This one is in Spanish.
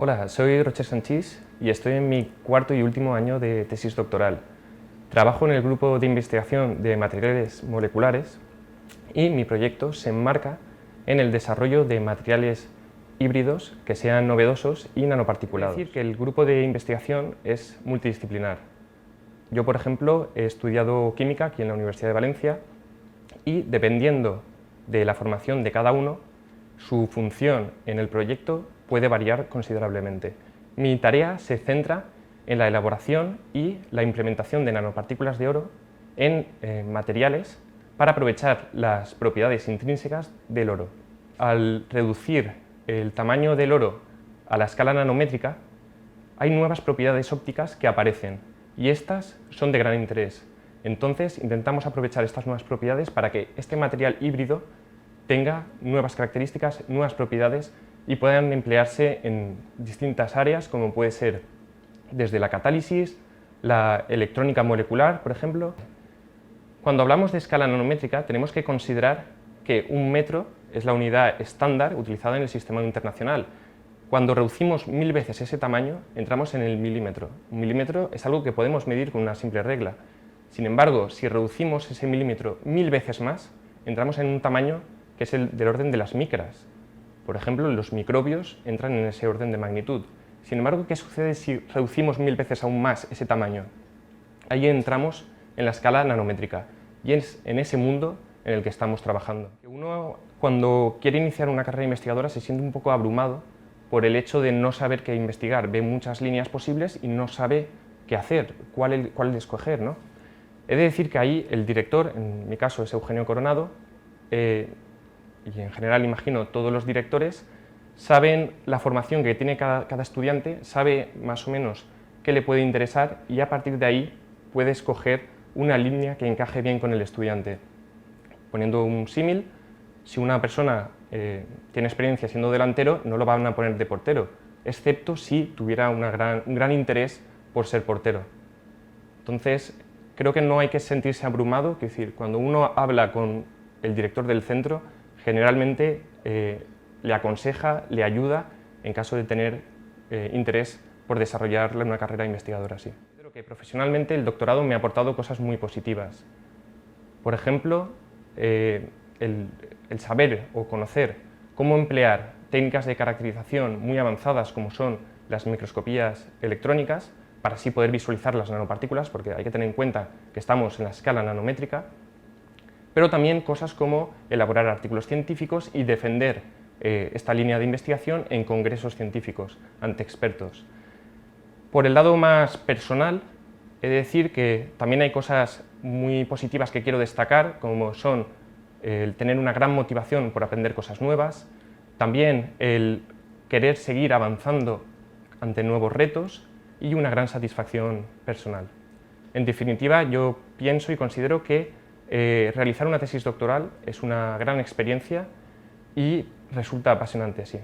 Hola, soy Roger Sanchís y estoy en mi cuarto y último año de tesis doctoral. Trabajo en el grupo de investigación de materiales moleculares y mi proyecto se enmarca en el desarrollo de materiales híbridos que sean novedosos y nanoparticulados. Es decir, que el grupo de investigación es multidisciplinar. Yo, por ejemplo, he estudiado química aquí en la Universidad de Valencia y, dependiendo de la formación de cada uno, su función en el proyecto puede variar considerablemente. Mi tarea se centra en la elaboración y la implementación de nanopartículas de oro en materiales para aprovechar las propiedades intrínsecas del oro. Al reducir el tamaño del oro a la escala nanométrica, hay nuevas propiedades ópticas que aparecen y estas son de gran interés. Entonces intentamos aprovechar estas nuevas propiedades para que este material híbrido tenga nuevas características, nuevas propiedades y puedan emplearse en distintas áreas, como puede ser desde la catálisis, la electrónica molecular, por ejemplo. Cuando hablamos de escala nanométrica, tenemos que considerar que un metro es la unidad estándar utilizada en el sistema internacional. Cuando reducimos 1000 veces ese tamaño, entramos en el milímetro. Un milímetro es algo que podemos medir con una simple regla. Sin embargo, si reducimos ese milímetro 1000 veces más, entramos en un tamaño que es el del orden de las micras. Por ejemplo, los microbios entran en ese orden de magnitud. Sin embargo, ¿qué sucede si reducimos 1000 veces aún más ese tamaño? Ahí entramos en la escala nanométrica y es en ese mundo en el que estamos trabajando. Uno, cuando quiere iniciar una carrera investigadora, se siente un poco abrumado por el hecho de no saber qué investigar. Ve muchas líneas posibles y no sabe qué hacer, cuál escoger, ¿no? He de decir que ahí el director, en mi caso es Eugenio Coronado, y en general imagino todos los directores, saben la formación que tiene cada estudiante, sabe más o menos qué le puede interesar y a partir de ahí puede escoger una línea que encaje bien con el estudiante. Poniendo un símil, si una persona tiene experiencia siendo delantero, no lo van a poner de portero, excepto si tuviera un gran interés por ser portero. Entonces, creo que no hay que sentirse abrumado, es decir, cuando uno habla con el director del centro, generalmente le aconseja, le ayuda en caso de tener interés por desarrollar una carrera investigadora así. Creo que profesionalmente el doctorado me ha aportado cosas muy positivas. Por ejemplo, el saber o conocer cómo emplear técnicas de caracterización muy avanzadas como son las microscopías electrónicas para así poder visualizar las nanopartículas, porque hay que tener en cuenta que estamos en la escala nanométrica, pero también cosas como elaborar artículos científicos y defender esta línea de investigación en congresos científicos ante expertos. Por el lado más personal, he de decir que también hay cosas muy positivas que quiero destacar, como son el tener una gran motivación por aprender cosas nuevas, también el querer seguir avanzando ante nuevos retos y una gran satisfacción personal. En definitiva, yo pienso y considero que realizar una tesis doctoral es una gran experiencia y resulta apasionante, sí.